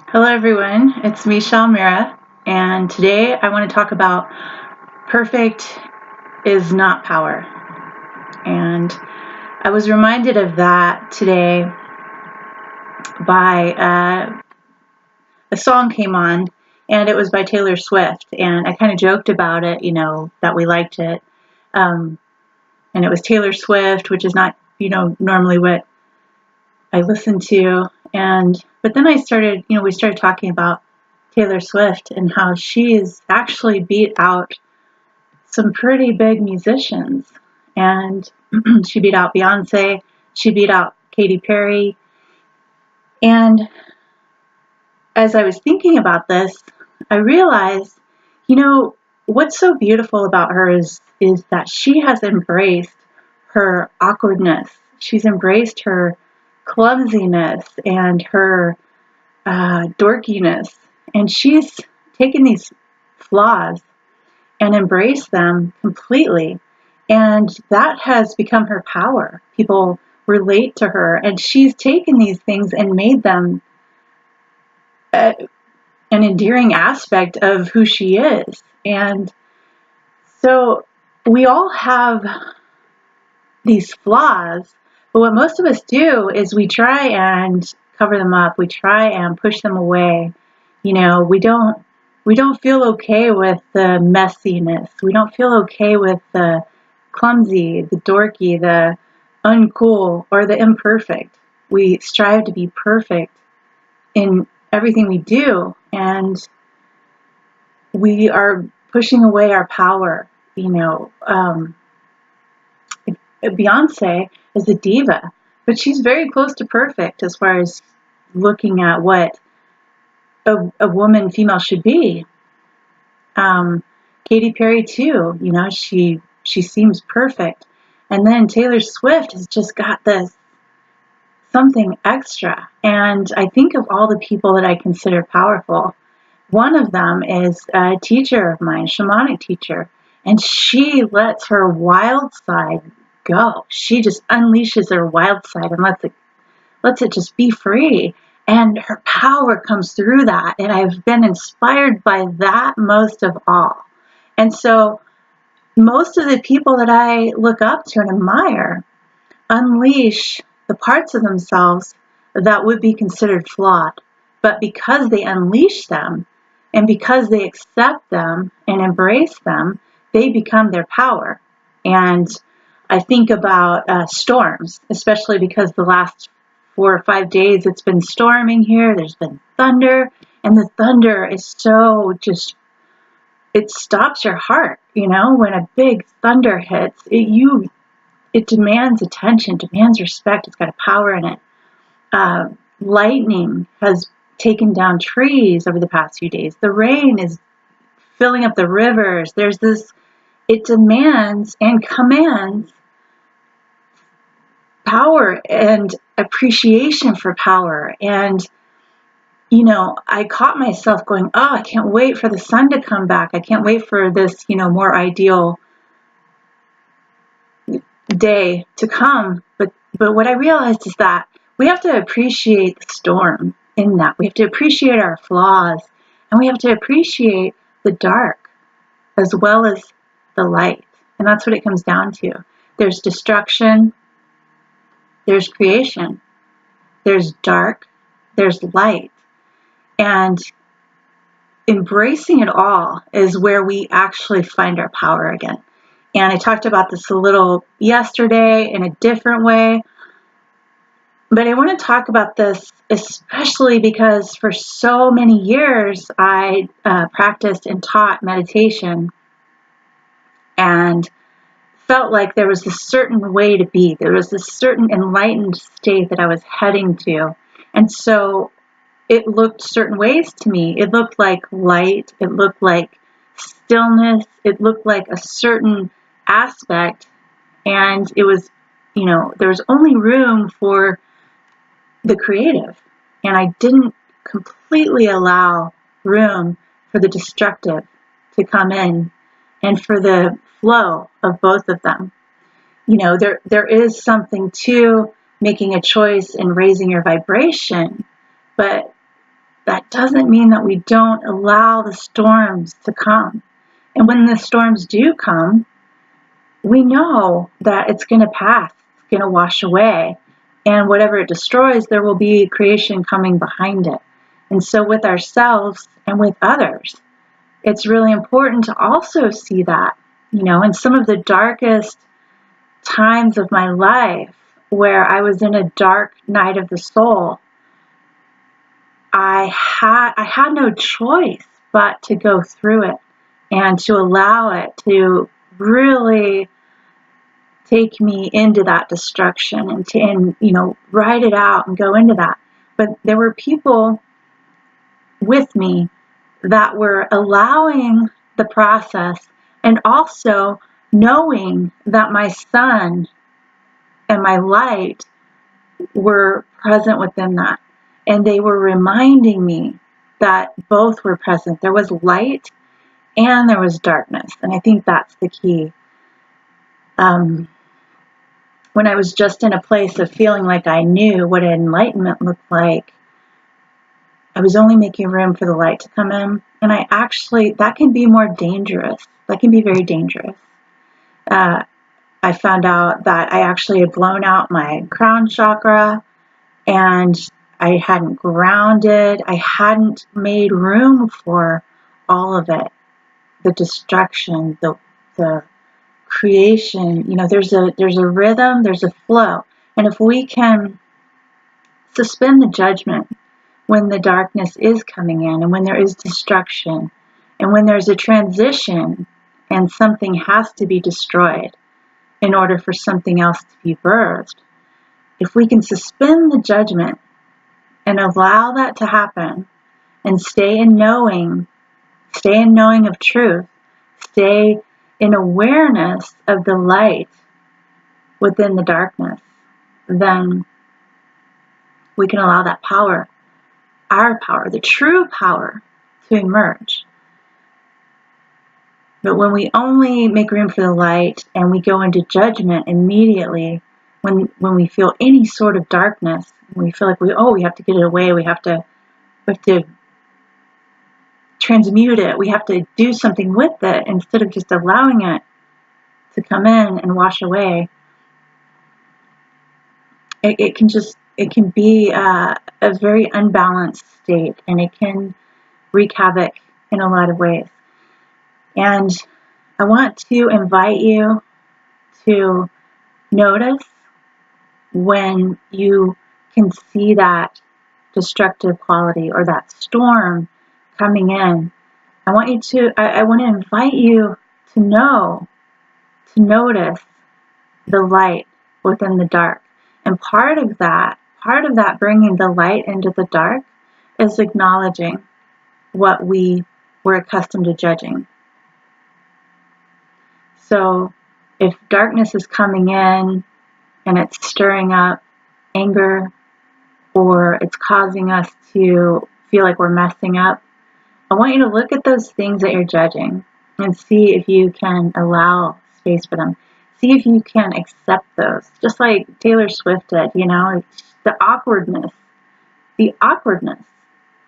Hello, everyone. It's me, Shalmira, and today I want to talk about perfect is not power. And I was reminded of that today by a song came on, and it was by Taylor Swift. And I kind of joked about it, that we liked it. And it was Taylor Swift, which is not, normally what I listen to. But then we started talking about Taylor Swift and how she's actually beat out some pretty big musicians. And she beat out Beyonce, she beat out Katy Perry. And as I was thinking about this, I realized, what's so beautiful about her is that she has embraced her awkwardness. She's embraced her clumsiness and her dorkiness. And she's taken these flaws and embraced them completely. And that has become her power. People relate to her, and she's taken these things and made them an endearing aspect of who she is. And so we all have these flaws, but what most of us do is we try and cover them up. We try and push them away. We don't feel okay with the messiness. We don't feel okay with the clumsy, the dorky, the uncool, or the imperfect. We strive to be perfect in everything we do, and we are pushing away our power. Beyonce is a diva, but she's very close to perfect as far as looking at what a woman, female, should be. Katy Perry too, she seems perfect. And then Taylor Swift has just got this something extra. And I think of all the people that I consider powerful. One of them is a teacher of mine, shamanic teacher, and she lets her wild side go. She just unleashes her wild side and lets it just be free. And her power comes through that. And I've been inspired by that most of all. And so most of the people that I look up to and admire unleash the parts of themselves that would be considered flawed. But because they unleash them and because they accept them and embrace them, they become their power. And I think about storms, especially because the last 4 or 5 days it's been storming here. There's been thunder, and the thunder is so it stops your heart. When a big thunder hits, it demands attention, demands respect. It's got a power in it. Lightning has taken down trees over the past few days. The rain is filling up the rivers. It demands and commands power and appreciation for power. And, I caught myself going, oh, I can't wait for the sun to come back. I can't wait for this, more ideal day to come. But what I realized is that we have to appreciate the storm in that. We have to appreciate our flaws, and we have to appreciate the dark as well as the light. And that's what it comes down to. There's destruction, there's creation, there's dark, there's light. And embracing it all is where we actually find our power again. And I talked about this a little yesterday in a different way. But I want to talk about this especially because for so many years I practiced and taught meditation and felt like there was a certain way to be. There was this certain enlightened state that I was heading to. And so it looked certain ways to me. It looked like light. It looked like stillness. It looked like a certain aspect. And it was, there was only room for the creative. And I didn't completely allow room for the destructive to come in and for the flow of both of them. There is something to making a choice and raising your vibration, but that doesn't mean that we don't allow the storms to come. And when the storms do come, we know that it's going to pass, it's going to wash away. And whatever it destroys, there will be creation coming behind it. And so with ourselves and with others, it's really important to also see that, in some of the darkest times of my life where I was in a dark night of the soul, I had no choice but to go through it and to allow it to really take me into that destruction and write it out and go into that. But there were people with me that were allowing the process and also knowing that my sun and my light were present within that. And they were reminding me that both were present. There was light and there was darkness. And I think that's the key. When I was just in a place of feeling like I knew what enlightenment looked like, I was only making room for the light to come in. And that can be more dangerous. That can be very dangerous. I found out that I actually had blown out my crown chakra and I hadn't grounded. I hadn't made room for all of it. The destruction, the creation, there's a rhythm, there's a flow. And if we can suspend the judgment when the darkness is coming in and when there is destruction and when there's a transition and something has to be destroyed in order for something else to be birthed, if we can suspend the judgment and allow that to happen and stay in knowing of truth, stay in awareness of the light within the darkness, then we can allow that power, our power, the true power, to emerge. But when we only make room for the light and we go into judgment immediately, when we feel any sort of darkness, we feel like we have to get it away, we have to transmute it, we have to do something with it instead of just allowing it to come in and wash away. It can be a very unbalanced state, and it can wreak havoc in a lot of ways. And I want to invite you to notice when you can see that destructive quality or that storm coming in. I want to invite you to notice the light within the dark. And part of that bringing the light into the dark is acknowledging what we were accustomed to judging. So if darkness is coming in and it's stirring up anger, or it's causing us to feel like we're messing up, I want you to look at those things that you're judging and see if you can allow space for them. See if you can accept those. Just like Taylor Swift did, the awkwardness.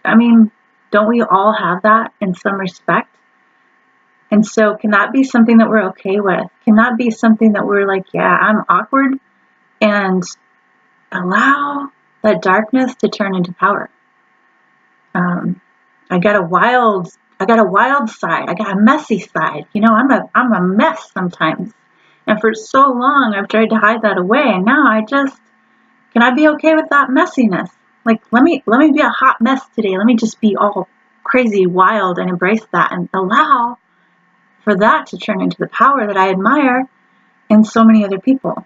I mean, don't we all have that in some respect? And so can that be something that we're okay with? Can that be something that we're like, yeah, I'm awkward, and allow that darkness to turn into power? I got a wild side. I got a messy side. I'm a mess sometimes. And for so long, I've tried to hide that away. And now can I be okay with that messiness? Like, let me be a hot mess today. Let me just be all crazy, wild, and embrace that and allow for that to turn into the power that I admire in so many other people.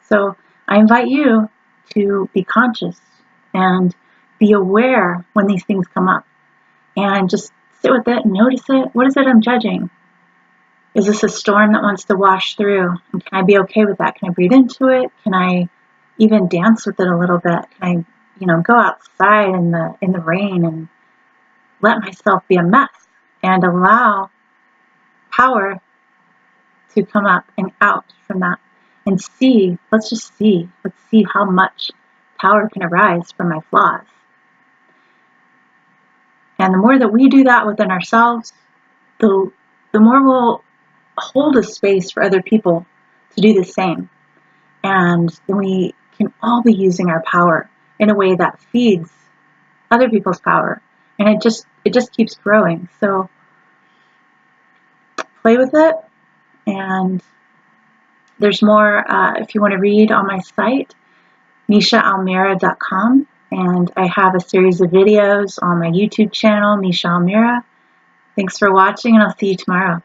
So I invite you to be conscious and be aware when these things come up, and just sit with it and notice it. What is it I'm judging? Is this a storm that wants to wash through? And can I be okay with that? Can I breathe into it? Can I even dance with it a little bit? Can I, go outside in the rain and let myself be a mess and allow power to come up and out from that, and let's see how much power can arise from my flaws. And the more that we do that within ourselves, the more we'll hold a space for other people to do the same. And then we can all be using our power in a way that feeds other people's power. And it just keeps growing. So play with it. And there's more if you want to read on my site, MishaAlmira.com. And I have a series of videos on my YouTube channel, Misha Almira. Thanks for watching, and I'll see you tomorrow.